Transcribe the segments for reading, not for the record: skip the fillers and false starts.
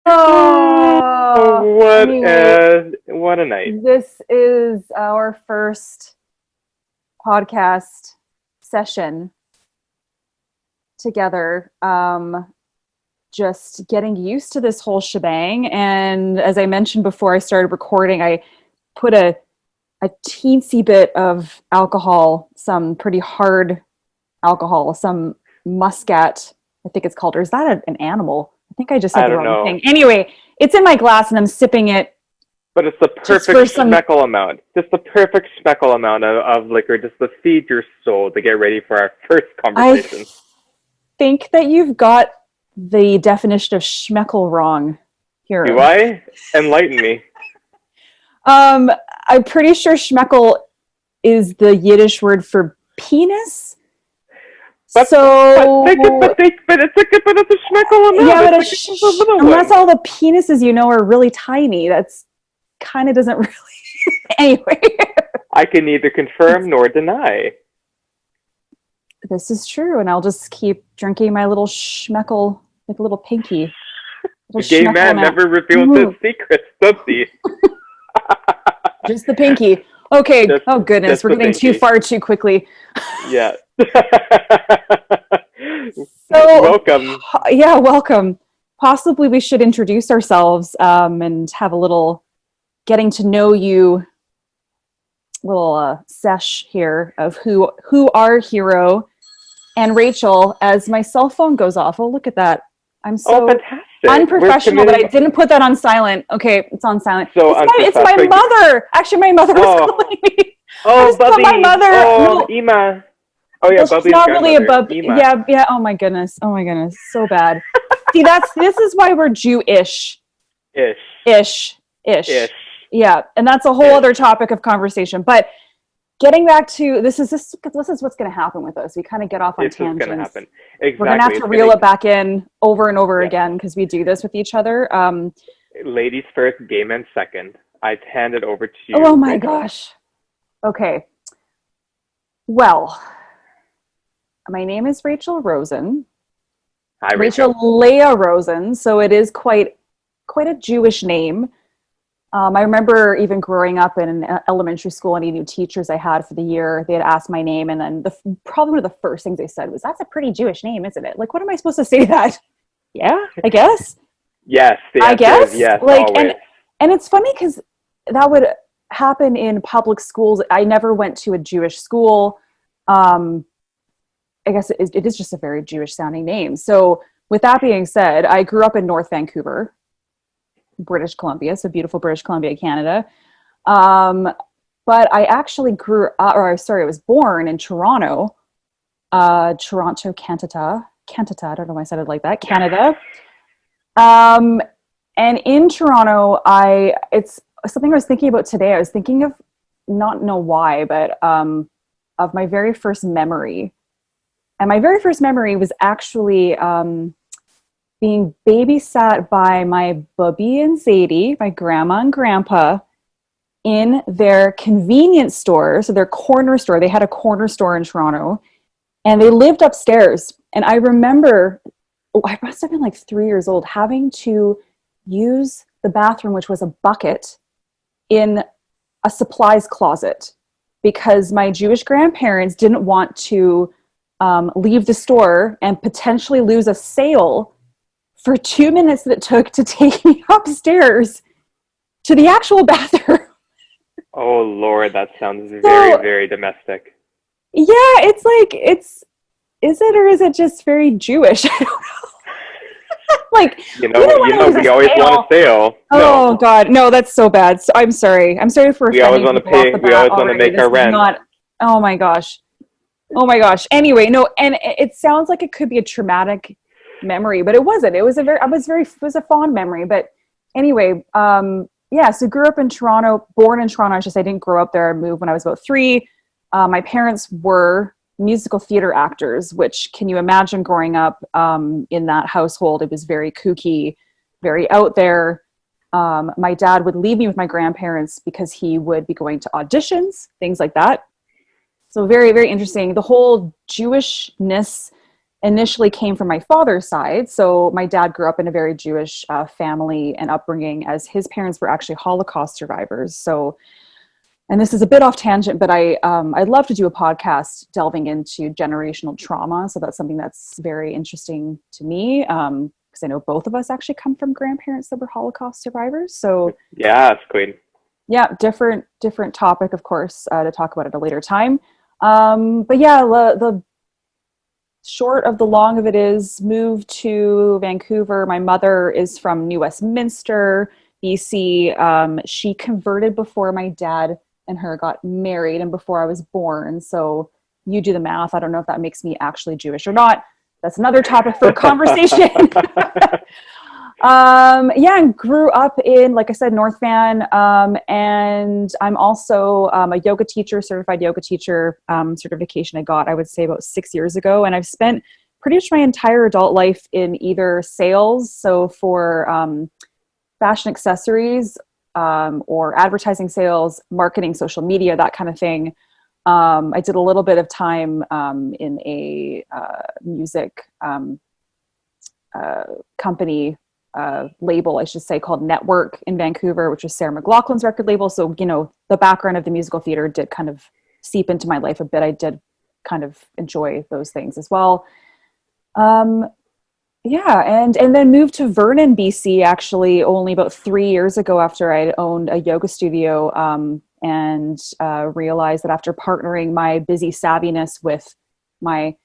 Oh, anyway, What a night. this is our first podcast session together. Just getting used to this whole shebang. And as I mentioned before I started recording, I put a teensy bit of alcohol, some pretty hard alcohol, some muscat, I think it's called, or is that an animal? I think I just said I the don't wrong know. thing. Anyway, it's in my glass and I'm sipping it But it's the just perfect for some. schmeckle amount. Just the perfect schmeckle amount of liquor just to feed your soul to get ready for our first I conversation. think that you've got the definition of schmeckle wrong, Do Hero. I? Enlighten me. Um, I'm pretty sure schmeckle is the Yiddish word for penis. But So but it's a schmeckle amount. yeah, but It's a little unless one. all the penises you know are really tiny, that's kind of doesn't really. Anyway, I can neither confirm nor deny. this is true, and I'll just keep drinking my little schmeckle, like a little pinky, A little gay schmeckle man amount. never reveals his secrets, does he? Just the pinky. Okay. just, Oh goodness, just we're the getting too pinky. far too quickly. Yeah. So Welcome. yeah, welcome. Possibly we should introduce ourselves and have a little getting to know you little sesh here of who our hero and Rachel as my cell phone goes off. Oh, look at that. I'm Oh, so fantastic. We're unprofessional, but I committing didn't put that on silent. Okay, it's on silent. so It's my unprofessional. mother. Actually, my mother was Oh, calling me. I oh, just put my Bubby. mother. Oh, No, Ema. Oh, yeah, well, she's Bubby's not really a grandmother. bub. Ema. Yeah, yeah. Oh my goodness. Oh my goodness. So bad. See, this is why we're Jewish. Ish. Ish. Ish. Yeah, and that's a whole Ish. other topic of conversation. But getting back to this is what's going to happen with us. We kind of get off on It's just going to tangents. happen. We're going to have Exactly. to It's reel going it back in over and over to, yeah. again because we do this with each other. Ladies first, gay men second. I hand it over to you. Oh my Rachel. gosh. Okay. Well, my name is Rachel Rozen. Hi, Rachel Rachel. Leah Rozen. So it is quite a Jewish name. I remember even growing up in elementary school, any new teachers I had for the year, they had asked my name, and then probably one of the first things they said was, "That's a pretty Jewish name, isn't it?" Like, what am I supposed to say to that? Yeah, I guess. Yes, the I answer is guess. yes, Like, always. and it's funny because that would happen in public schools. I never went to a Jewish school. I guess it is just a very Jewish sounding name. So, with that being said, I grew up in North Vancouver, British Columbia, so beautiful British Columbia, Canada. Um, but I actually grew up, or sorry, I was born in Toronto, Toronto, Canada. I don't know why I said it like that, Canada. Um, and in Toronto, it's something I was thinking about today. I was thinking of, not know why, but of my very first memory. And my very first memory was actually being babysat by my Bubby and Zadie, my grandma and grandpa, in their convenience store. So their corner store, they had a corner store in Toronto, and they lived upstairs. And I remember, I must have been like 3 years old, having to use the bathroom, which was a bucket, in a supplies closet because my Jewish grandparents didn't want to leave the store and potentially lose a sale for 2 minutes that it took to take me upstairs to the actual bathroom. Oh, Lord, that sounds very, So, very domestic. yeah, it's like, is it or is it just very Jewish? I don't know. Like, You we know, don't want to lose we a always want sale. a sale. Oh, No, God. No, that's so bad. So, I'm sorry. I'm sorry for we always offending want to people off pay. the We bat always want to already. make This our is rent. not, oh my gosh. Oh my gosh. Anyway, no, and it sounds like it could be a traumatic memory, but it wasn't. It was it was a fond memory. But anyway, yeah, so grew up in Toronto, born in Toronto, I should say. I didn't grow up there. I moved when I was about 3. My parents were musical theater actors, which can you imagine growing up in that household? It was very kooky, very out there. My dad would leave me with my grandparents because he would be going to auditions, things like that. So very, very interesting. The whole Jewishness initially came from my father's side. So my dad grew up in a very Jewish family and upbringing, as his parents were actually Holocaust survivors. So, and this is a bit off tangent, but I'd love to do a podcast delving into generational trauma. So that's something that's very interesting to me, because I know both of us actually come from grandparents that were Holocaust survivors. So yeah, it's queen. Yeah, different topic, of course, to talk about at a later time. But yeah, the short of the long of it is, moved to Vancouver. My mother is from New Westminster, BC. She converted before my dad and her got married and before I was born. So you do the math. I don't know if that makes me actually Jewish or not. That's another topic for conversation. Yeah, and grew up in, like I said, North Van. And I'm also a yoga teacher, certified yoga teacher, certification I got, I would say, about 6 years ago. And I've spent pretty much my entire adult life in either sales, so for fashion accessories, or advertising sales, marketing, social media, that kind of thing. I did a little bit of time in a music company, label, I should say, called Network in Vancouver, which was Sarah McLachlan's record label. So, you know, the background of the musical theater did kind of seep into my life a bit. I did kind of enjoy those things as well. Yeah, and then moved to Vernon, BC, actually only about 3 years ago, after I owned a yoga studio, and realized that after partnering my busy savviness with my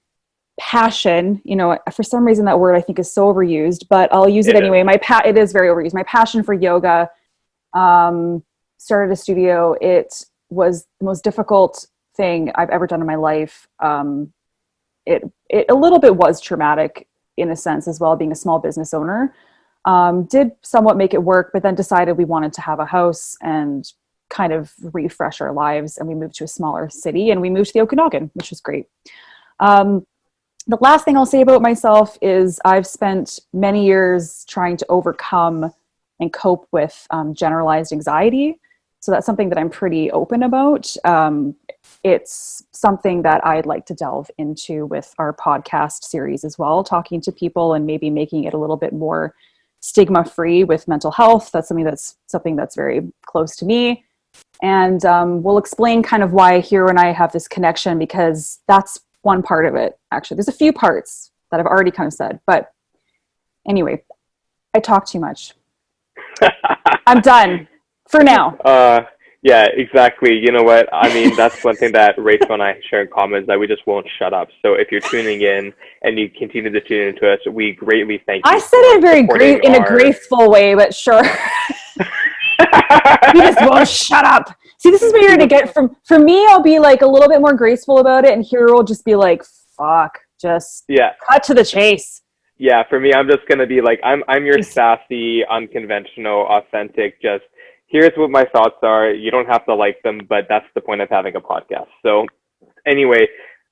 passion, you know, for some reason that word I think is so overused, but I'll use it anyway. It is very overused. My passion for yoga, started a studio. It was the most difficult thing I've ever done in my life. It a little bit was traumatic in a sense as well, being a small business owner. Did somewhat make it work, but then decided we wanted to have a house and kind of refresh our lives. And we moved to a smaller city, and we moved to the Okanagan, which was great. The last thing I'll say about myself is I've spent many years trying to overcome and cope with generalized anxiety. So that's something that I'm pretty open about. It's something that I'd like to delve into with our podcast series as well, talking to people and maybe making it a little bit more stigma-free with mental health. That's something that's very close to me. And we'll explain kind of why Hiiro and I have this connection, because that's one part of it. Actually, there's a few parts that I've already kind of said, but anyway, I talk too much. I'm done for now. Yeah, exactly. You know what? I mean, that's one thing that Rachel and I share in common, is that we just won't shut up. So if you're tuning in and you continue to tune into us, we greatly thank you. I said it very in a graceful way, but sure. You just won't shut up. See, this is what you're going to get for me. I'll be like a little bit more graceful about it, and Hiiro will just be like, fuck, just cut to the chase. Yeah, for me, I'm just going to be like, I'm your sassy, unconventional, authentic, just, here's what my thoughts are. You don't have to like them, but that's the point of having a podcast. So anyway,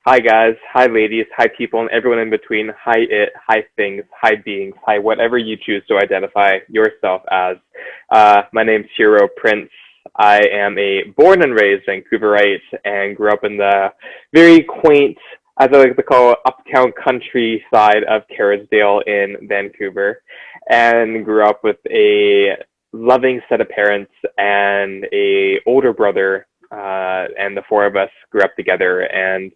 hi guys, hi ladies, hi people, and everyone in between. Hi it, hi things, hi beings, hi whatever you choose to identify yourself as. My name's Hiiro Prince. I am a born and raised Vancouverite and grew up in the very quaint, as I like to call it, uptown countryside of Kerrisdale in Vancouver, and grew up with a loving set of parents and a older brother, and the four of us grew up together. And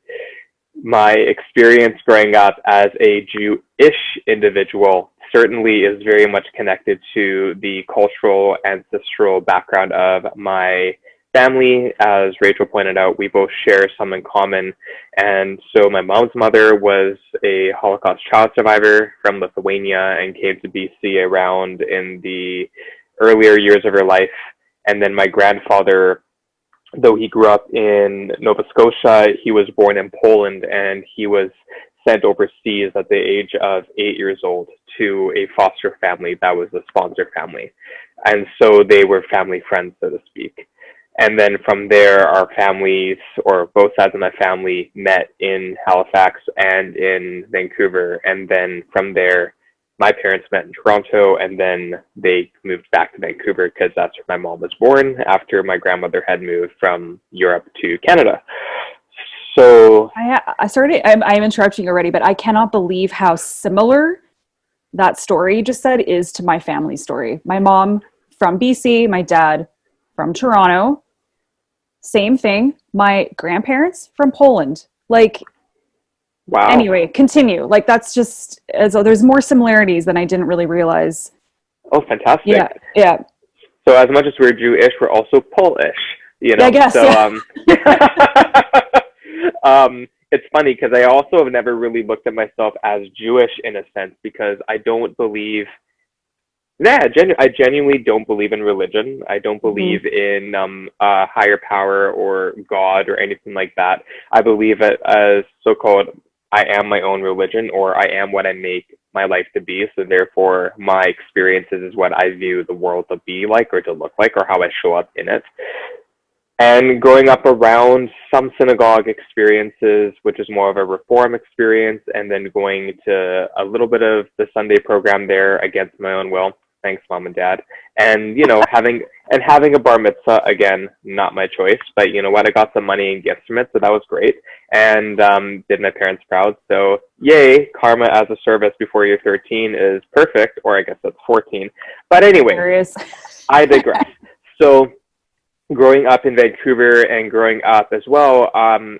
my experience growing up as a Jewish individual certainly is very much connected to the cultural, ancestral background of my family. As Rachel pointed out, we both share some in common. And so my mom's mother was a Holocaust child survivor from Lithuania and came to BC around in the earlier years of her life. And then my grandfather, though he grew up in Nova Scotia, he was born in Poland, and he was sent overseas at the age of 8 years old to a foster family that was a sponsor family. And so they were family friends, so to speak. And then from there, our families, or both sides of my family, met in Halifax and in Vancouver. And then from there, my parents met in Toronto, and then they moved back to Vancouver because that's where my mom was born after my grandmother had moved from Europe to Canada. So I'm interrupting you already, but I cannot believe how similar that story you just said is to my family story. My mom from BC, my dad from Toronto, same thing. My grandparents from Poland. Like, wow. anyway, continue. Like, that's just, as there's more similarities than I didn't really realize. Oh, fantastic. Yeah, yeah. So as much as we're Jewish, we're also Polish, you know? I guess, So, yeah. it's funny because I also have never really looked at myself as Jewish in a sense, because I don't believe, I genuinely don't believe in religion. I don't believe in a higher power or God or anything like that. I believe it as so-called, I am my own religion, or I am what I make my life to be. So therefore, my experiences is what I view the world to be like, or to look like, or how I show up in it. And growing up around some synagogue experiences, which is more of a reform experience, and then going to a little bit of the Sunday program there against my own will. Thanks, mom and dad. And, you know, having a bar mitzvah, again, not my choice, but you know what, I got some money and gifts from it, so that was great. And did my parents proud. So yay, karma as a service before you're 13 is perfect, or I guess that's 14. But anyway, I digress. So growing up in Vancouver and growing up as well,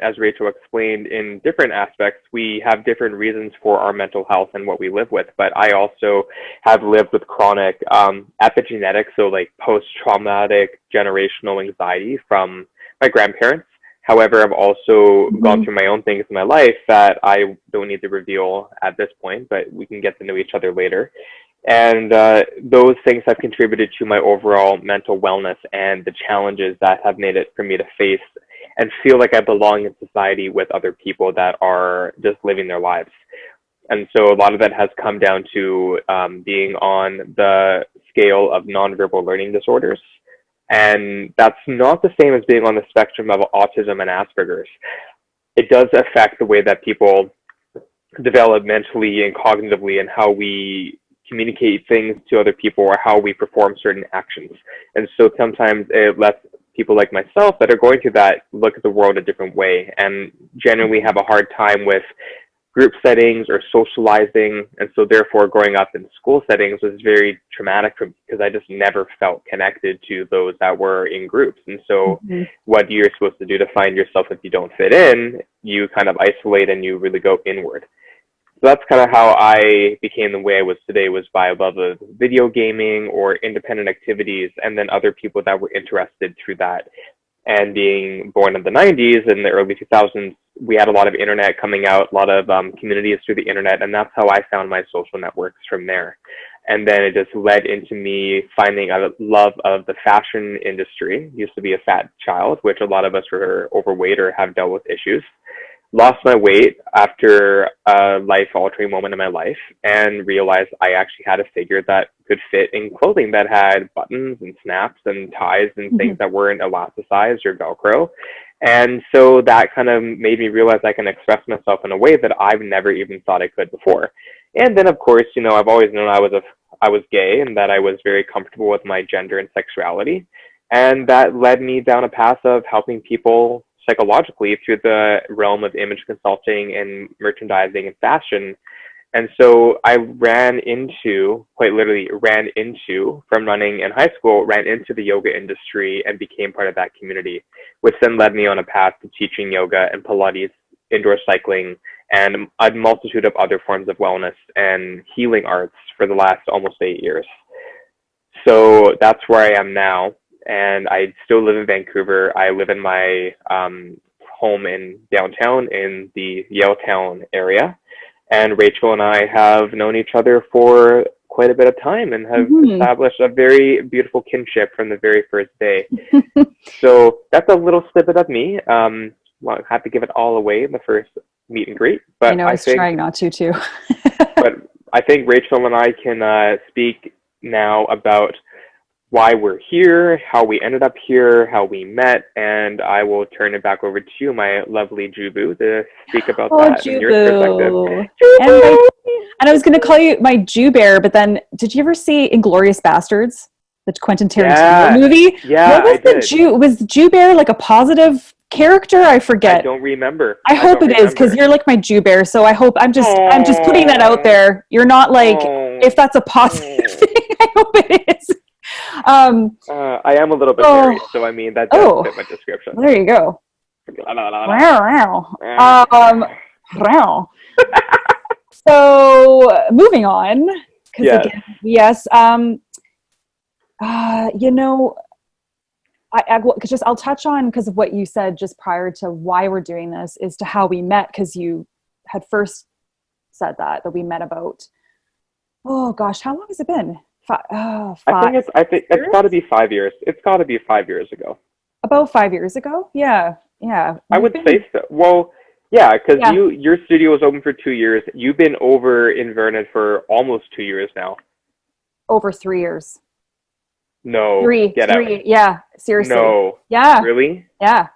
as Rachel explained, in different aspects, we have different reasons for our mental health and what we live with. But I also have lived with chronic epigenetics, so like post-traumatic generational anxiety from my grandparents. However, I've also gone through my own things in my life that I don't need to reveal at this point, but we can get to know each other later. And those things have contributed to my overall mental wellness and the challenges that have made it for me to face and feel like I belong in society with other people that are just living their lives. And so a lot of that has come down to being on the scale of nonverbal learning disorders. And that's not the same as being on the spectrum of autism and Asperger's. It does affect the way that people develop mentally and cognitively, and how we communicate things to other people, or how we perform certain actions. And so sometimes it lets people like myself that are going through that look at the world a different way, and generally have a hard time with group settings or socializing. And so therefore growing up in school settings was very traumatic for me, because I just never felt connected to those that were in groups. And so what you're supposed to do to find yourself if you don't fit in, you kind of isolate and you really go inward. So that's kind of how I became the way I was today, was by a love of video gaming or independent activities, and then other people that were interested through that. And being born in the 90s and the early 2000s, we had a lot of internet coming out, a lot of communities through the internet, and that's how I found my social networks from there. And then it just led into me finding a love of the fashion industry. Used to be a fat child, which a lot of us were overweight or have dealt with issues. Lost my weight after a life-altering moment in my life, and realized I actually had a figure that could fit in clothing that had buttons and snaps and ties and things that weren't elasticized or Velcro. And so that kind of made me realize I can express myself in a way that I've never even thought I could before. And then, of course, you know, I've always known I was gay, and that I was very comfortable with my gender and sexuality. And that led me down a path of helping people psychologically through the realm of image consulting and merchandising and fashion. And so I quite literally ran into, from running in high school, ran into the yoga industry and became part of that community, which then led me on a path to teaching yoga and Pilates, indoor cycling, and a multitude of other forms of wellness and healing arts for the last almost 8 years. So that's where I am now. And I still live in Vancouver. I live in my home in downtown in the Yaletown area. And Rachel and I have known each other for quite a bit of time and have established a very beautiful kinship from the very first day. So that's a little snippet of me. Well, I have to give it all away in the first meet and greet. But I know, I was trying not to too. But I think Rachel and I can speak now about why we're here, how we ended up here, how we met, and I will turn it back over to you, my lovely Jubu, to speak about that Jubu. and your perspective. And I was going to call you my Jew bear, but then did you ever see Inglourious Bastards, the Quentin Tarantino movie? Yeah, what was Was Jew bear like a positive Character, I I forget. don't remember. I hope don't it is, because remember. you're like my Jew bear. So I'm just putting that out there. You're not like, Oh. if that's a positive thing, I hope it is. I am a little bit hairy, so I mean that does fit my description. There you go. Wow. So moving on, because Yes. again, yes, you know, I'll touch on, because of what you said just prior to why we're doing this, is to how we met, because you had first said that we met about, oh gosh, how long has it been? I think it's got to be 5 years. It's got to be 5 years ago. About 5 years ago. Yeah. I would say so. Well, yeah, because your studio was open for 2 years. You've been over in Vernon for almost 2 years now. Over 3 years. No. Three. Yeah, seriously. No. Yeah. Really? Yeah.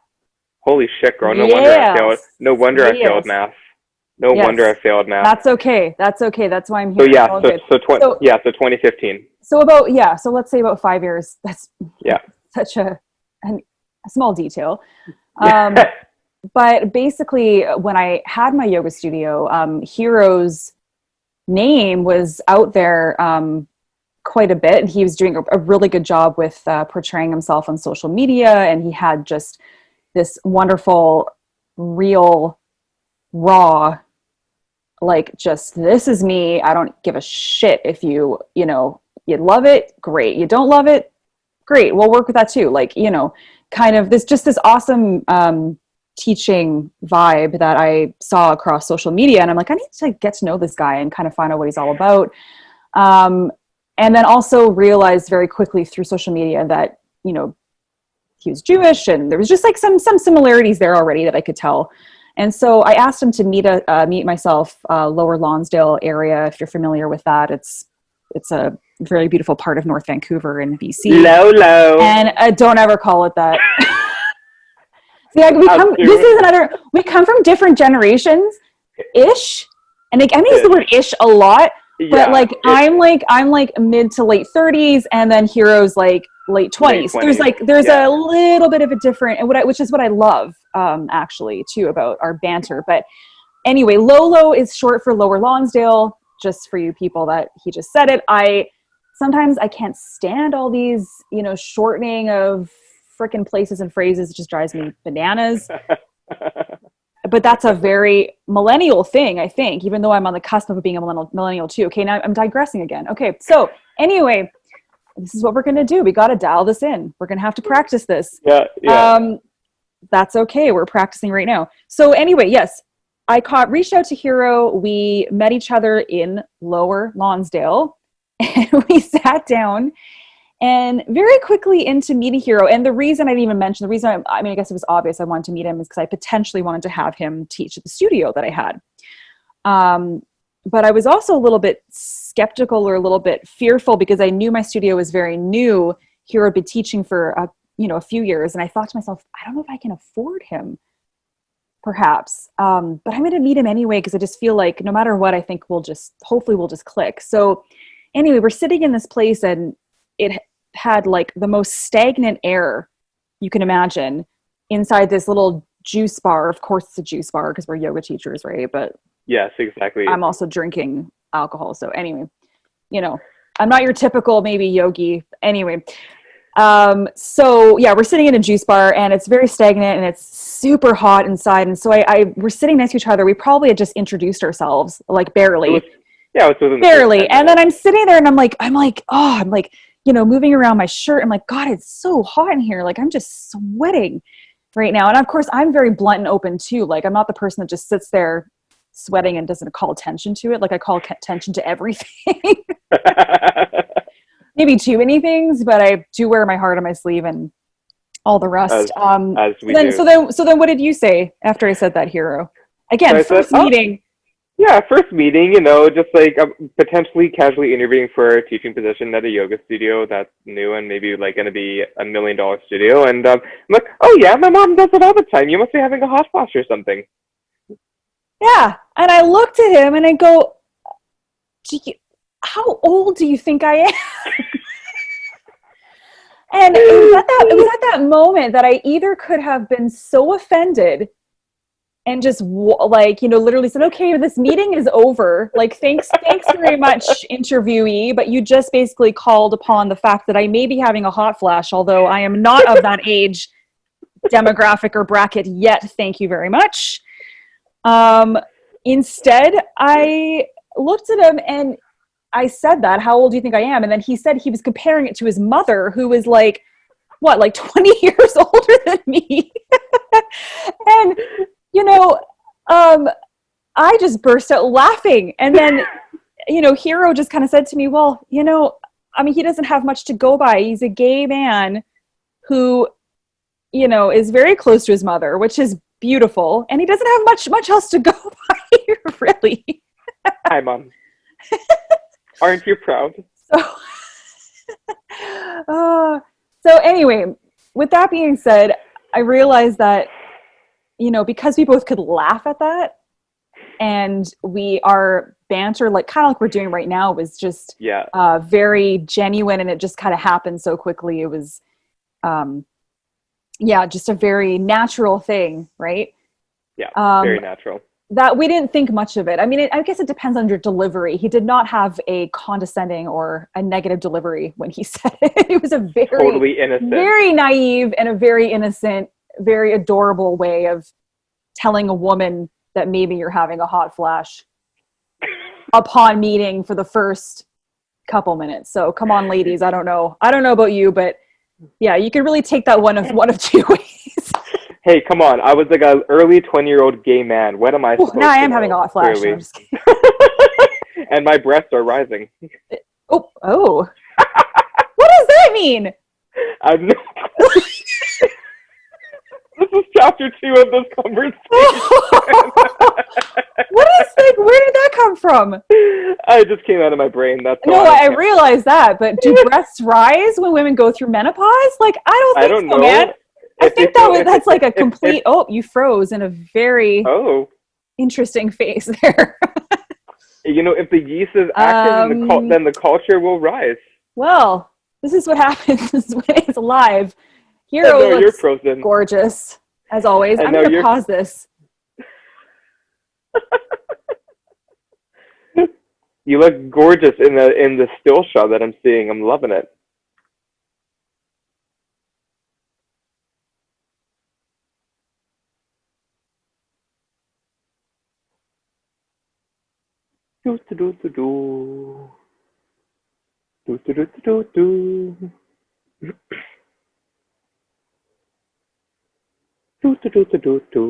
Holy shit, girl. No wonder I failed. No wonder I failed math. No wonder I failed math. That's okay. That's why I'm here. So yeah, so 2015. So so let's say about 5 years. That's such a small detail. But basically, when I had my yoga studio, Hiiro's name was out there quite a bit, and he was doing a really good job with portraying himself on social media, and he had just this wonderful, real, raw, like, just, this is me. I don't give a shit if you love it, great. You don't love it, great. We'll work with that too. Like, kind of this awesome teaching vibe that I saw across social media. And I'm like, I need to get to know this guy and kind of find out what he's all about. And then also realized very quickly through social media that, he was Jewish, and there was just like some similarities there already that I could tell. And so I asked him to meet myself, Lower Lonsdale area. If you're familiar with that, it's a very beautiful part of North Vancouver in BC. Low. And don't ever call it that. We come from different generations, ish. And like, I'm gonna use the word ish a lot, but I'm like mid to late 30s, and then Hiiro's like late 20s. There's a little bit of a different, which is what I love, actually, too, about our banter. But anyway, Lolo is short for Lower Lonsdale, just for you people that he just said it. Sometimes I can't stand all these, shortening of frickin' places and phrases. It just drives me bananas. But that's a very millennial thing, I think, even though I'm on the cusp of being a millennial too. Okay, now I'm digressing again. Okay, so anyway, this is what we're going to do. We got to dial this in. We're going to have to practice this. Yeah. That's okay. We're practicing right now. So anyway, yes, reached out to Hiiro. We met each other in Lower Lonsdale, and we sat down, and very quickly into meeting Hiiro. And the reason I didn't even mention, I guess it was obvious I wanted to meet him, is because I potentially wanted to have him teach at the studio that I had. But I was also a little bit skeptical, or a little bit fearful, because I knew my studio was very new. Hiiro had been teaching for a few years, and I thought to myself, I don't know if I can afford him, perhaps. But I'm going to meet him anyway, because I just feel like no matter what, I think hopefully we'll just click. So anyway, we're sitting in this place, and it had like the most stagnant air you can imagine inside this little juice bar. Of course it's a juice bar because we're yoga teachers, right? But yes, exactly. I'm also drinking alcohol. So anyway, I'm not your typical maybe yogi. Anyway, so yeah, we're sitting in a juice bar, and it's very stagnant, and it's super hot inside. And so we're sitting next to each other. We probably had just introduced ourselves, like barely. It was within barely. And then I'm sitting there, and I'm like, moving around my shirt. I'm like, God, it's so hot in here. Like, I'm just sweating right now. And of course, I'm very blunt and open too. Like, I'm not the person that just sits there sweating and doesn't call attention to it. Like, I call attention to everything. Maybe too many things, but I do wear my heart on my sleeve and all the rest. As we do. So then what did you say after I said that, Hiiro? Again, first meeting. Yeah, first meeting, just like potentially casually interviewing for a teaching position at a yoga studio that's new and maybe like going to be $1 million studio. And I'm like, oh yeah, my mom does it all the time. You must be having a hot flash or something. Yeah. And I looked at him and I go, how old do you think I am? then it was at that moment that I either could have been so offended and just like, literally said, okay, this meeting is over. Like, thanks very much, interviewee. But you just basically called upon the fact that I may be having a hot flash, although I am not of that age demographic or bracket yet. Thank you very much. Instead, I looked at him and I said that, how old do you think I am? And then he said he was comparing it to his mother, who was like, what, like 20 years older than me. And, I just burst out laughing. And then, Hiiro just kind of said to me, well, he doesn't have much to go by. He's a gay man who, is very close to his mother, which is beautiful. And he doesn't have much else to go by, really. Hi, Mom. Aren't you proud? So anyway, with that being said, I realized that, because we both could laugh at that and our banter, like kind of like we're doing right now, was just very genuine, and it just kind of happened so quickly. It was, just a very natural thing, right? Yeah, very natural. That we didn't think much of it. I mean, I guess it depends on your delivery. He did not have a condescending or a negative delivery when he said it. It was a totally innocent, very naive, and a very innocent, very adorable way of telling a woman that maybe you're having a hot flash upon meeting for the first couple minutes. So come on, ladies. I don't know about you, but yeah, you can really take that one of two ways. Hey, come on. I was like an early 20-year-old gay man. What am I supposed to now I am having a hot flash. No, I'm just kidding. And my breasts are rising. Oh. What does that mean? I'm not... This is chapter 2 of this conversation. Where did that come from? It just came out of my brain. That's all. No, I realize that, but do breasts rise when women go through menopause? Like, I don't know, man. I think that's like a complete, you froze in a very interesting face there. If the yeast is active, then the culture will rise. Well, this is what happens when it's alive. Hiiro looks frozen. Gorgeous, as always. I'm going to pause this. You look gorgeous in the still shot that I'm seeing. I'm loving it. Do do do do do. Do do do do do. Do do do do do do.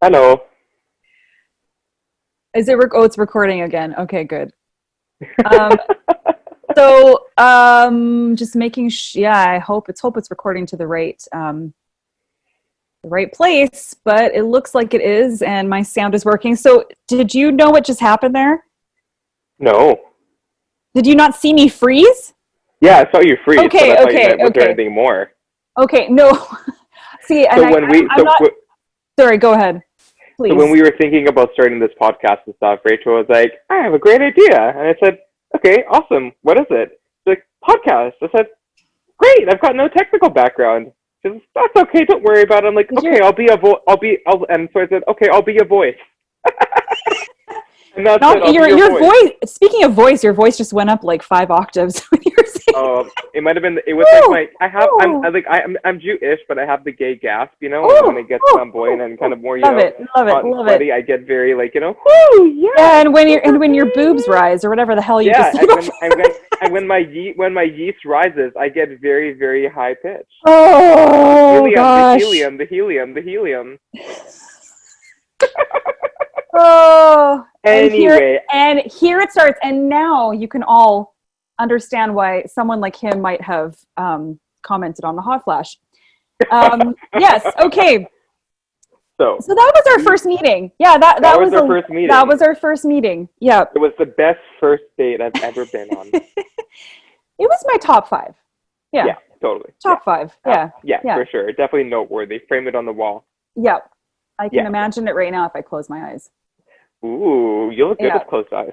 Hello. Is it? It's recording again. Okay, good. Just making I hope it's recording to the right place, but it looks like it is, and my sound is working. So did you know what just happened there? No. Did you not see me freeze? Yeah, I saw you freeze. Okay, so was there anything more? Okay, no. See, and sorry, go ahead, please. So when we were thinking about starting this podcast and stuff, Rachel was like, I have a great idea. And I said, okay, awesome. What is it? She's like, podcast. I said, great. I've got no technical background. She said, that's okay. Don't worry about it. I'm like, okay, and so I said, okay, I'll be a voice. And that's your voice. Speaking of voice, your voice just went up like 5 octaves when you were saying. Oh, it might have been. It was like I'm Jewish, but I have the gay gasp. When it gets flamboyant and kind of more, love it. I get very like, woo, yeah. Yeah, and when your boobs rise or whatever the hell you just said. And when my yeast rises, I get very, very high pitch. Oh gosh. The helium. Oh, anyway, and here it starts, and now you can all understand why someone like him might have commented on the hot flash. Yes, okay. So that was our first meeting. Yeah, that was our first meeting. That was our first meeting. Yeah, it was the best first date I've ever been on. It was my top 5. Yeah, totally. Top 5. Yeah, for sure. Definitely noteworthy. Frame it on the wall. Yeah, I can imagine it right now if I close my eyes. Ooh, you look good with closed eyes.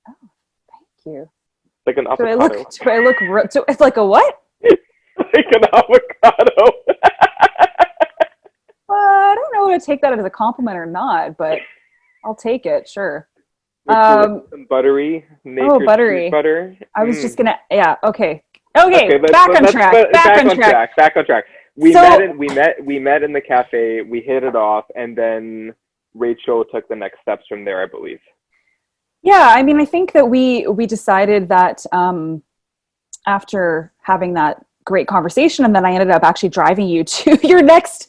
Oh, thank you. Like an avocado. It's like a what? Like an avocado. I don't know how to take that as a compliment or not, but I'll take it, sure. Some buttery, nature's buttery. sweet butter. I was just gonna, yeah, okay. Back on track. Back on track. We met in the cafe. We hit it off, and then Rachel took the next steps from there, I believe. Yeah, I mean, I think that we decided that after having that great conversation, and then I ended up actually driving you to your next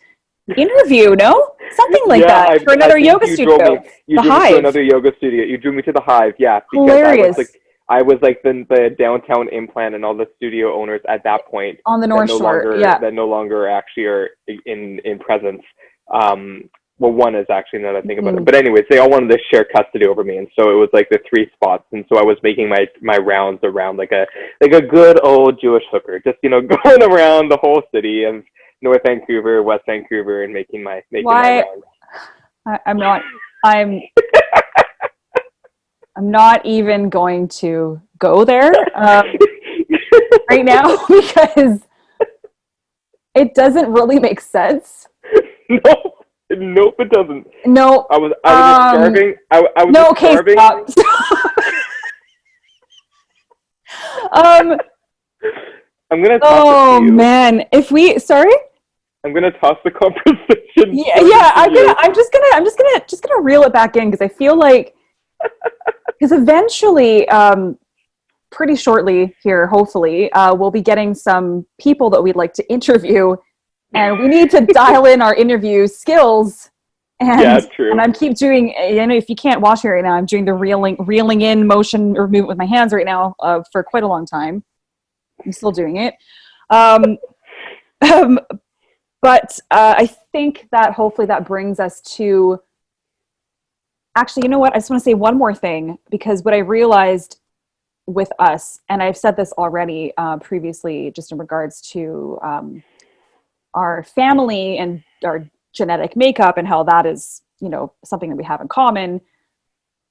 interview, no? Something like that, for another yoga studio. You drew me to another yoga studio. You drew me to the Hive, yeah. Because hilarious. I was like the downtown implant and all the studio owners at that point. On the North Shore, yeah. That no longer actually are in presence. Well, one is actually, now that I think about it. But anyways, they all wanted to share custody over me. And so it was like the 3 spots. And so I was making my rounds around like a good old Jewish hooker, just, going around the whole city of North Vancouver, West Vancouver, and making my rounds. I'm not even going to go there right now because it doesn't really make sense. Nope, it doesn't. No. I was starving. I was starving. Stop. I'm gonna toss it to you. Man, I'm gonna toss the conversation. Yeah. I'm just gonna reel it back in because I feel like because eventually, pretty shortly here, hopefully, we'll be getting some people that we'd like to interview. And we need to dial in our interview skills. And, yeah, true. And I'm keep doing, if you can't watch me right now, I'm doing the reeling in motion or movement with my hands right now for quite a long time. I'm still doing it. But I think that hopefully that brings us to, actually, you know what? I just want to say one more thing, because what I realized with us, and I've said this already previously, just in regards to our family and our genetic makeup and how that is, something that we have in common.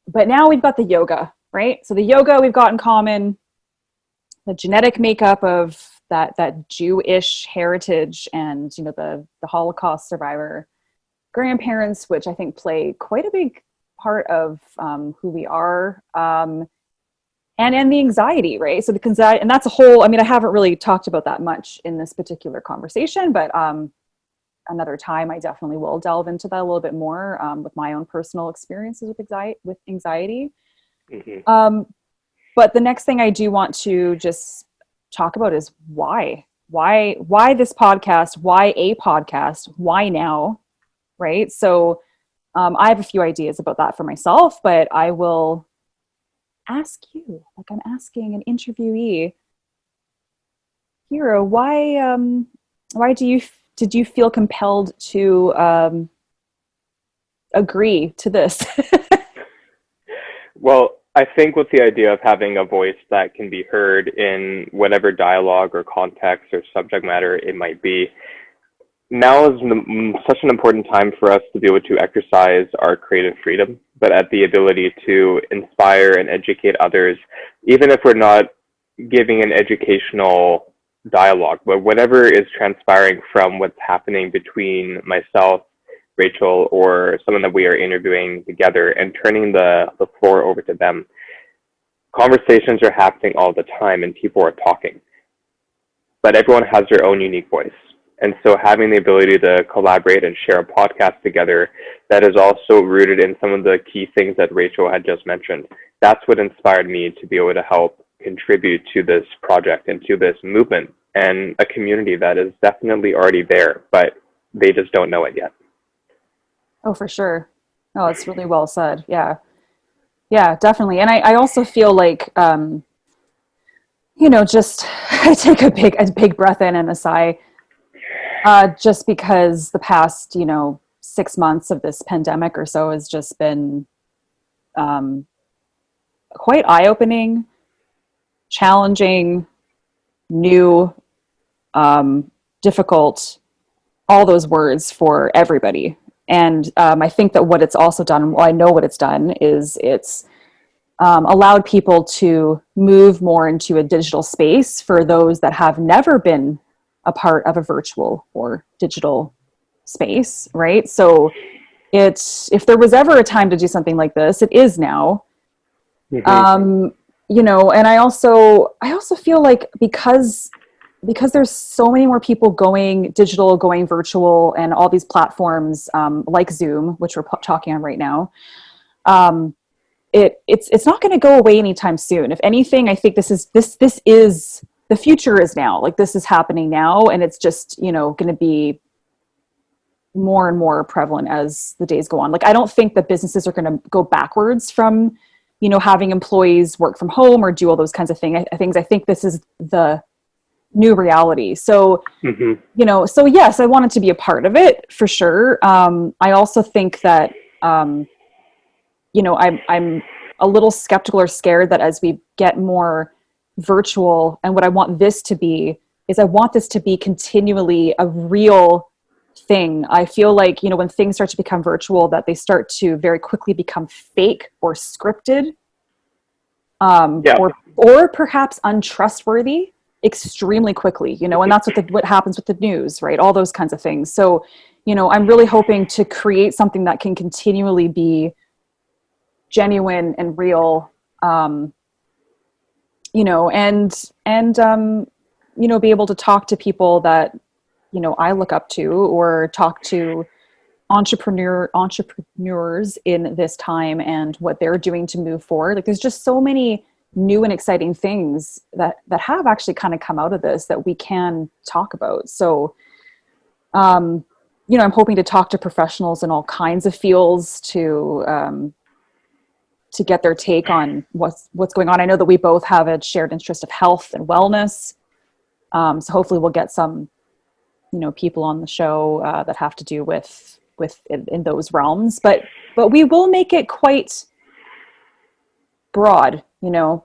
But now we've got the yoga, right? So the yoga we've got in common, the genetic makeup of that Jewish heritage, and, the Holocaust survivor grandparents, which I think play quite a big part of who we are. And the anxiety, right? So the anxiety, and that's a whole, I haven't really talked about that much in this particular conversation, but another time I definitely will delve into that a little bit more with my own personal experiences with anxiety. Mm-hmm. But the next thing I do want to just talk about is why this podcast, why a podcast, why now, right? So I have a few ideas about that for myself, but I will ask you, like I'm asking an interviewee, Hiiro, why did you feel compelled to agree to this? Well, I think with the idea of having a voice that can be heard in whatever dialogue or context or subject matter it might be, now is such an important time for us to be able to exercise our creative freedom, but at the ability to inspire and educate others, even if we're not giving an educational dialogue, but whatever is transpiring from what's happening between myself, Rachel, or someone that we are interviewing together, and turning the floor over to them. Conversations are happening all the time and people are talking, but everyone has their own unique voice. And so having the ability to collaborate and share a podcast together that is also rooted in some of the key things that Rachel had just mentioned, that's what inspired me to be able to help contribute to this project and to this movement and a community that is definitely already there, but they just don't know it yet. Oh, for sure. Oh, it's really well said. Yeah. Yeah, definitely. And I also feel like, just I take a big breath in and a sigh. Just because the past, 6 months of this pandemic or so has just been quite eye-opening, challenging, new, difficult, all those words for everybody. And I think that what it's also done, well, I know what it's done, is it's allowed people to move more into a digital space for those that have never been a part of a virtual or digital space, right? So if there was ever a time to do something like this, it is now. You know, and I also feel like because there's so many more people going digital, going virtual, and all these platforms like Zoom, which we're talking on right now, it's not going to go away anytime soon. If anything, I think this is the future is now. Like, this is happening now, and it's just, you know, going to be more and more prevalent as the days go on. Like, I don't think that businesses are going to go backwards from, you know, having employees work from home or do all those kinds of things. I think this is the new reality. So, you know, so yes, I wanted to be a part of it for sure. I also think that, you know, I'm a little skeptical or scared that as we get more virtual, and what I want this to be is I want this to be continually a real thing. I feel like, you know, when things start to become virtual, that they start to very quickly become fake or scripted, or perhaps untrustworthy extremely quickly, you know, and that's what happens with the news, right? All those kinds of things. So, you know, I'm really hoping to create something that can continually be genuine and real, you know, and you know, be able to talk to people that, you know, I look up to, or talk to entrepreneurs in this time and what they're doing to move forward. Like, there's just so many new and exciting things that have actually kind of come out of this that we can talk about. So, you know, I'm hoping to talk to professionals in all kinds of fields to get their take on what's going on. I know that we both have a shared interest of health and wellness. So hopefully we'll get some, you know, people on the show that have to do with in those realms, but we will make it quite broad, you know.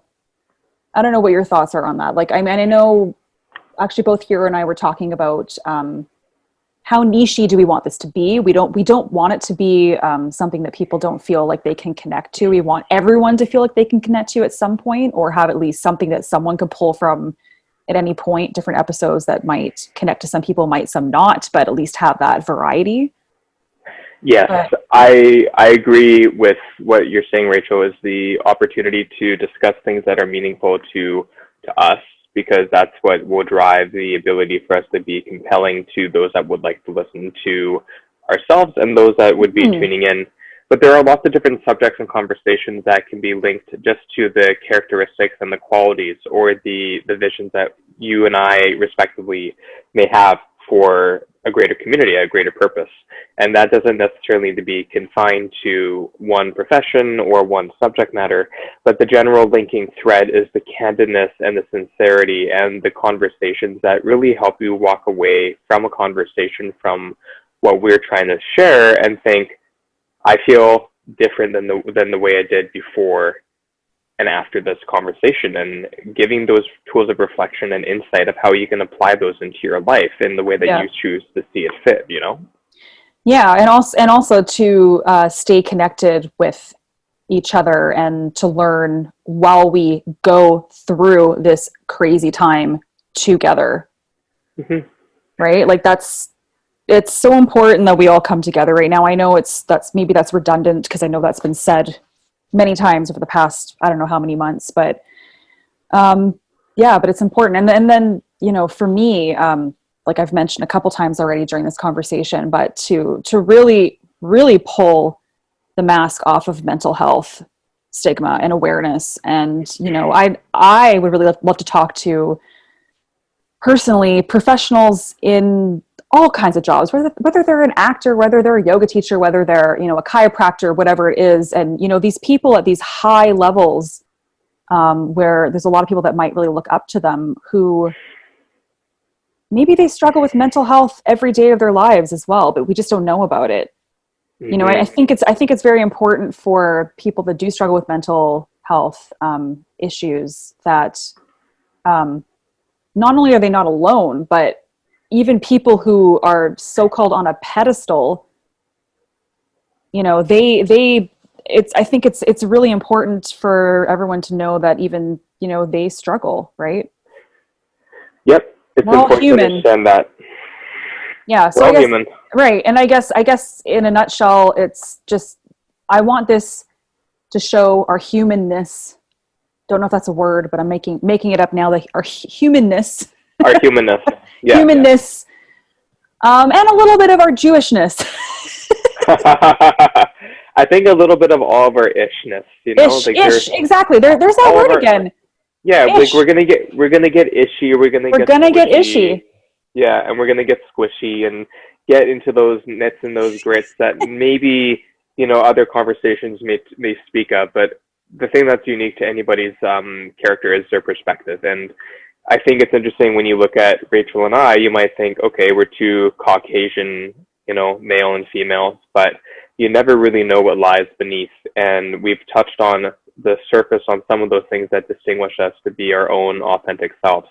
I don't know what your thoughts are on that. Like, I mean, I know actually both Hiiro and I were talking about how niche-y do we want this to be? We don't want it to be something that people don't feel like they can connect to. We want everyone to feel like they can connect to at some point, or have at least something that someone can pull from at any point, different episodes that might connect to some people, might some not, but at least have that variety. Yes, I agree with what you're saying, Rachel, is the opportunity to discuss things that are meaningful to us, because that's what will drive the ability for us to be compelling to those that would like to listen to ourselves and those that would be tuning in. But there are lots of different subjects and conversations that can be linked just to the characteristics and the qualities, or the visions that you and I respectively may have for a greater community, a greater purpose. And that doesn't necessarily need to be confined to one profession or one subject matter, but the general linking thread is the candidness and the sincerity and the conversations that really help you walk away from a conversation, from what we're trying to share, and think, I feel different than the way I did before and after this conversation, and giving those tools of reflection and insight of how you can apply those into your life in the way that you choose to see it fit, you know? Yeah. And also to stay connected with each other and to learn while we go through this crazy time together. Right? Like, it's so important that we all come together right now. I know that's redundant, because I know that's been said many times over the past, I don't know how many months, but but it's important. And then, you know, for me, like I've mentioned a couple times already during this conversation, but to really, really pull the mask off of mental health stigma and awareness. And, you know, I would really love to talk to, personally, professionals in all kinds of jobs, whether they're an actor, whether they're a yoga teacher, whether they're, you know, a chiropractor, whatever it is. And, you know, these people at these high levels, where there's a lot of people that might really look up to them, who maybe they struggle with mental health every day of their lives as well, but we just don't know about it. You know, I think it's very important for people that do struggle with mental health issues that not only are they not alone, but even people who are so-called on a pedestal, you know, I think it's really important for everyone to know that even they struggle, right? Yep. It's We're all important to human. understand that. Yeah. So We're I all guess, human. right. And I guess in a nutshell, it's just, I want this to show our humanness. Don't know if that's a word, but I'm making it up now. Like our humanness, Our humanness. Yeah. humanness, and a little bit of our Jewishness. I think a little bit of all of our ishness, like there's Exactly. There's that all of word our, again. yeah, like Ish. we're gonna get ishy, we're gonna We're get gonna get squishy, ishy. yeah, and we're gonna get squishy and get into those nits and those grits that maybe other conversations may speak of, but the thing that's unique to anybody's character is their perspective. And I think it's interesting when you look at Rachel and I, you might think, okay, we're two Caucasian, male and female, but you never really know what lies beneath. And we've touched on the surface on some of those things that distinguish us to be our own authentic selves.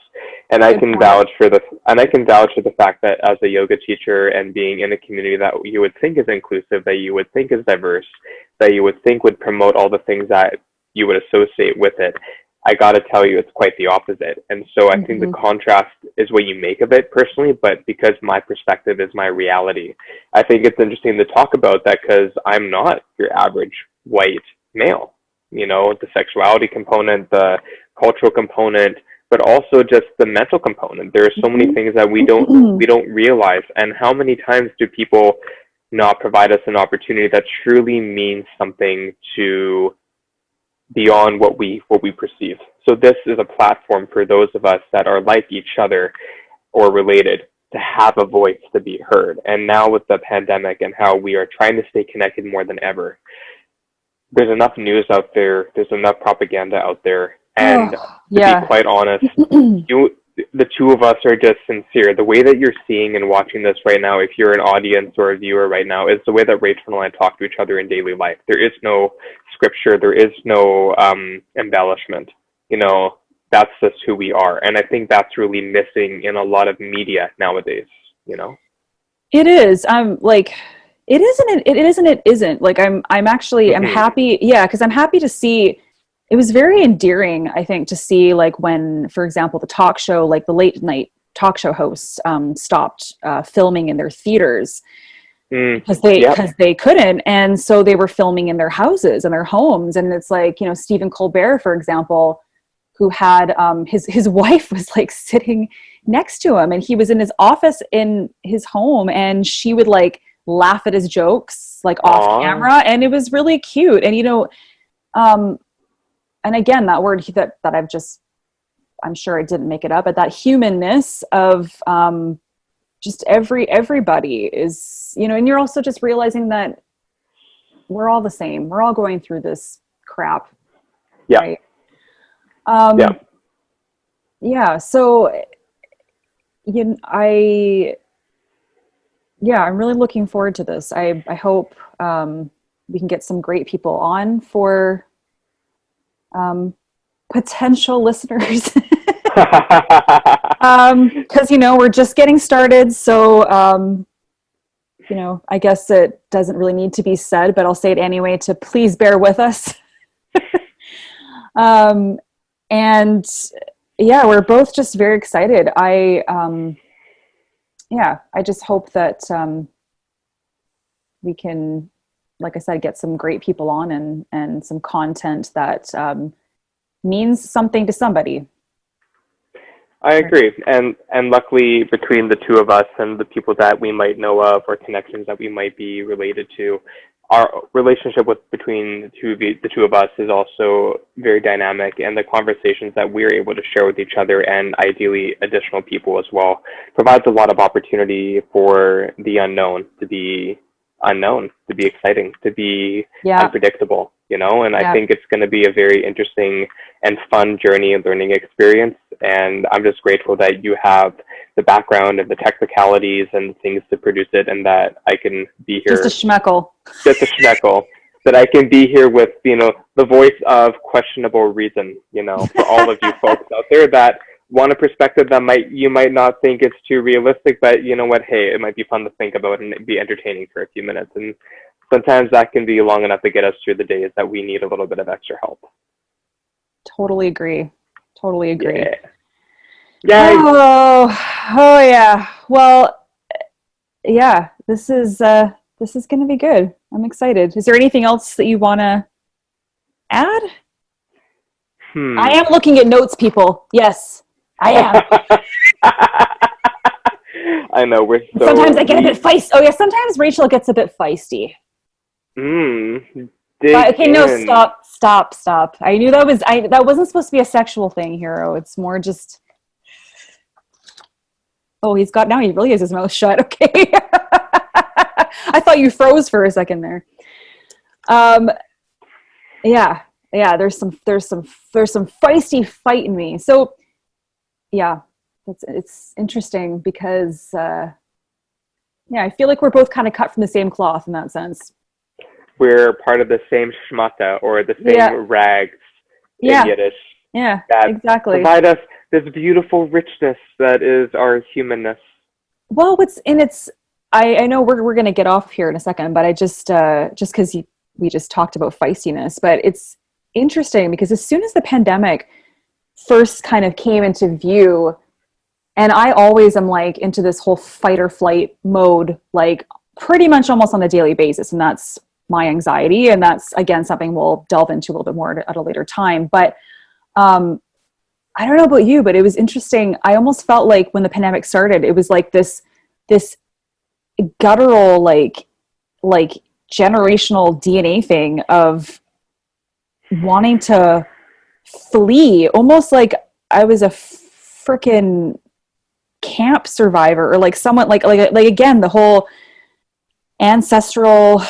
And I Good can point. vouch for the fact that as a yoga teacher and being in a community that you would think is inclusive, that you would think is diverse, that you would think would promote all the things that you would associate with it, I got to tell you, it's quite the opposite. And so I think the contrast is what you make of it personally, but because my perspective is my reality, I think it's interesting to talk about that because I'm not your average white male. The sexuality component, the cultural component, but also just the mental component. There are so many things that we don't realize. And how many times do people not provide us an opportunity that truly means something to beyond what we perceive? So this is a platform for those of us that are like each other or related to have a voice, to be heard. And now with the pandemic and how we are trying to stay connected more than ever, there's enough news out there, there's enough propaganda out there, and to be quite honest, the two of us are just sincere. The way that you're seeing and watching this right now, if you're an audience or a viewer right now, is the way that Rachel and I talk to each other in daily life. There is no scripture, there is no embellishment. That's just who we are, and I think that's really missing in a lot of media nowadays. It is. I'm like, it isn't. It isn't. It isn't. Like I'm actually. I'm happy. Yeah, because I'm happy to see. It was very endearing, I think, to see like when, for example, the talk show, like the late night talk show hosts, stopped filming in their theaters because they couldn't, and so they were filming in their houses and their homes. And it's like, Stephen Colbert, for example, who had his wife was like sitting next to him, and he was in his office in his home, and she would like laugh at his jokes like off camera, and it was really cute. And and again, that word that I'm sure I didn't make it up, but that humanness of just everybody is, and you're also just realizing that we're all the same. We're all going through this crap. Yeah. Right. Yeah. So, I'm really looking forward to this. I hope we can get some great people on for potential listeners. Because we're just getting started, so I guess it doesn't really need to be said, but I'll say it anyway to please bear with us. And yeah, we're both just very excited. I just hope that we can, like I said, get some great people on and some content that means something to somebody. I agree. And luckily, between the two of us and the people that we might know of or connections that we might be related to, our relationship between the two of us is also very dynamic, and the conversations that we're able to share with each other, and ideally additional people as well, provides a lot of opportunity for the unknown to be exciting, to be unpredictable, and I think it's going to be a very interesting and fun journey and learning experience. And I'm just grateful that you have the background and the technicalities and the things to produce it, and that I can be here. Just a schmeckle. That I can be here with, the voice of questionable reason, for all of you folks out there that want a perspective that you might not think it's too realistic, but you know what, hey, it might be fun to think about and be entertaining for a few minutes. And sometimes that can be long enough to get us through the days that we need a little bit of extra help. Totally agree. Totally agree. Yeah. Yeah. Oh yeah. Well, yeah, this is going to be good. I'm excited. Is there anything else that you want to add? I am looking at notes, people. Yes, I am. I know we're so. Sometimes I get a bit feisty. Oh yeah, sometimes Rachel gets a bit feisty. Dig Okay, no, in. stop. I knew that wasn't supposed to be a sexual thing, Hero. It's more just. Oh, now he really has his mouth shut. Okay. I thought you froze for a second there. Yeah. There's some feisty fight in me. So, yeah, it's interesting because, I feel like we're both kind of cut from the same cloth in that sense. We're part of the same schmata or the same rags in Yiddish. Yeah, that exactly. Provide us this beautiful richness that is our humanness. Well, I know we're going to get off here in a second, but I just because we just talked about feistiness, but it's interesting because as soon as the pandemic first kind of came into view, and I always am like into this whole fight or flight mode, like pretty much almost on a daily basis, and that's my anxiety, and that's again something we'll delve into a little bit more at a later time. But I don't know about you, but it was interesting. I almost felt like when the pandemic started, it was like this guttural, like generational DNA thing of wanting to flee, almost like I was a freaking camp survivor, or like someone like again, the whole ancestral,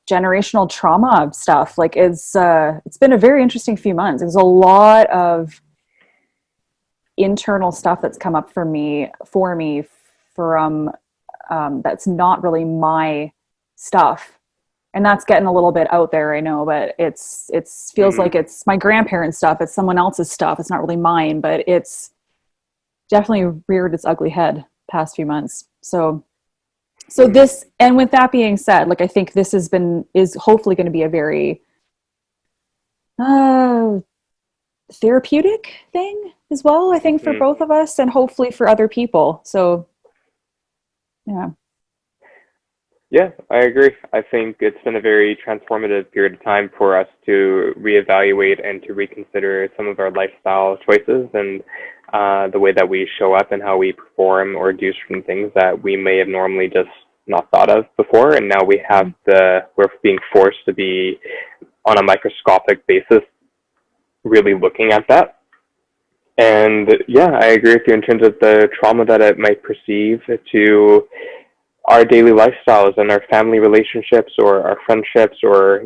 generational trauma stuff. Like it's been a very interesting few months. There's a lot of internal stuff that's come up for me from that's not really my stuff, and that's getting a little bit out there, I know, but it feels like it's my grandparents' stuff, it's someone else's stuff, it's not really mine, but it's definitely reared its ugly head past few months. So this, and with that being said, like I think this is hopefully going to be a very therapeutic thing as well, I think, for both of us and hopefully for other people. So yeah, I agree. I think it's been a very transformative period of time for us to reevaluate and to reconsider some of our lifestyle choices and the way that we show up and how we perform or do certain things that we may have normally just not thought of before. And now we're being forced to be on a microscopic basis, really looking at that. And yeah, I agree with you in terms of the trauma that it might perceive to our daily lifestyles and our family relationships or our friendships, or,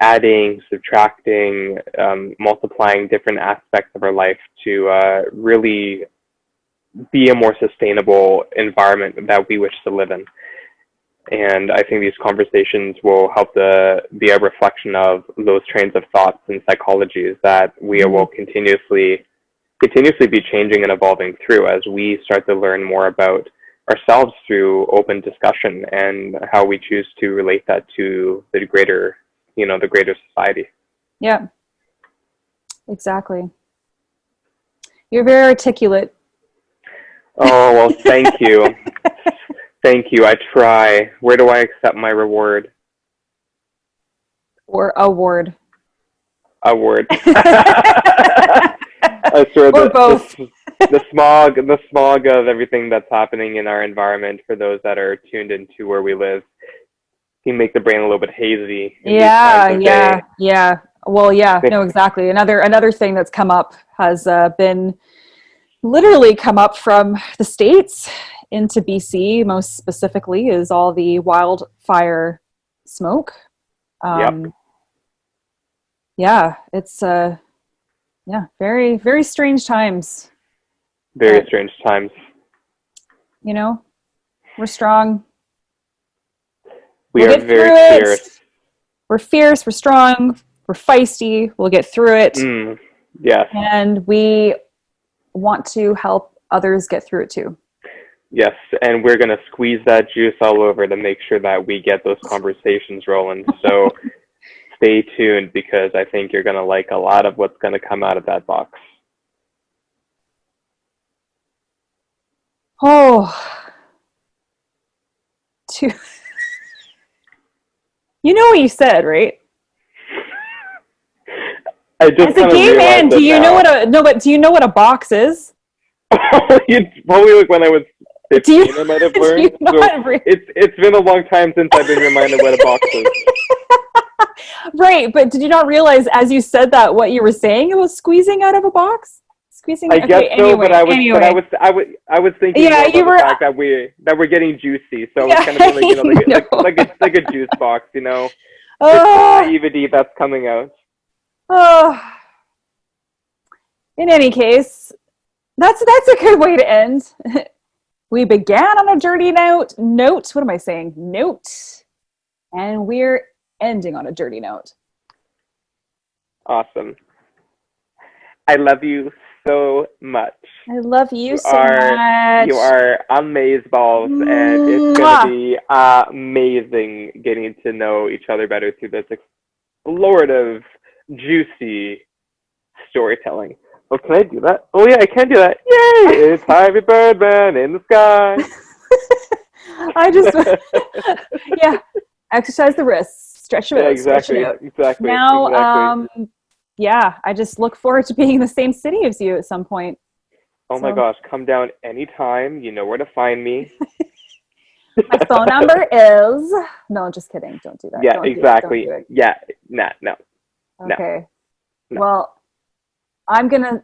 adding, subtracting, multiplying different aspects of our life to really be a more sustainable environment that we wish to live in. And I think these conversations will help to be a reflection of those trains of thoughts and psychologies that we will continuously be changing and evolving through as we start to learn more about ourselves through open discussion and how we choose to relate that to the greater society. Yeah, exactly. You're very articulate. Oh, well, thank you. Thank you. I try. Where do I accept my reward? Or award. Award. I swear or both. The smog of everything that's happening in our environment, for those that are tuned into where we live, can make the brain a little bit hazy. Yeah. Well, yeah, no, exactly. Another thing that's come up has been literally come up from the States into BC, most specifically, is all the wildfire smoke. Yeah, it's very, very strange times. Very strange times. We're strong. We are very fierce. We're fierce, we're strong, we're feisty, we'll get through it. Yes. And we want to help others get through it too. Yes, and we're going to squeeze that juice all over to make sure that we get those conversations rolling. So stay tuned because I think you're going to like a lot of what's going to come out of that box. Oh, you know what you said, right? I just As a gay man, do you know what a box is? It's probably like when I was 15, I might have learned. It's been a long time since I've been reminded what a box is. Right, but did you not realize as you said that what you were saying about squeezing out of a box? Squeezing. I guess okay, so, anyway, but I was thinking more about the fact that we're getting juicy, so it's kind of like a juice box, you know. It's the naivety that's coming out. In any case, that's a good way to end. We began on a dirty note. What am I saying? Note. And we're ending on a dirty note. Awesome. I love you so much. I love you so much. You are amazeballs, and it's going to be amazing getting to know each other better through this explorative, juicy storytelling. Oh, can I do that? Oh, yeah, I can do that. Yay! It's Harvey Birdman in the sky. I just, yeah, exercise the wrists, stretch your wrists. Exactly. Now, yeah, I just look forward to being in the same city as you at some point. Oh my gosh, come down anytime. You know where to find me. My phone number is... No, just kidding. Don't do that. Yeah, don't exactly. Do it. Yeah, no. Okay. No. Well, I'm going to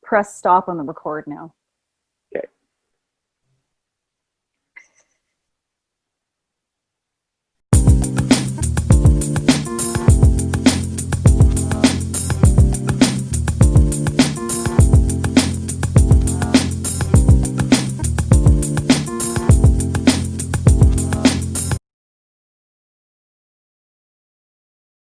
press stop on the record now.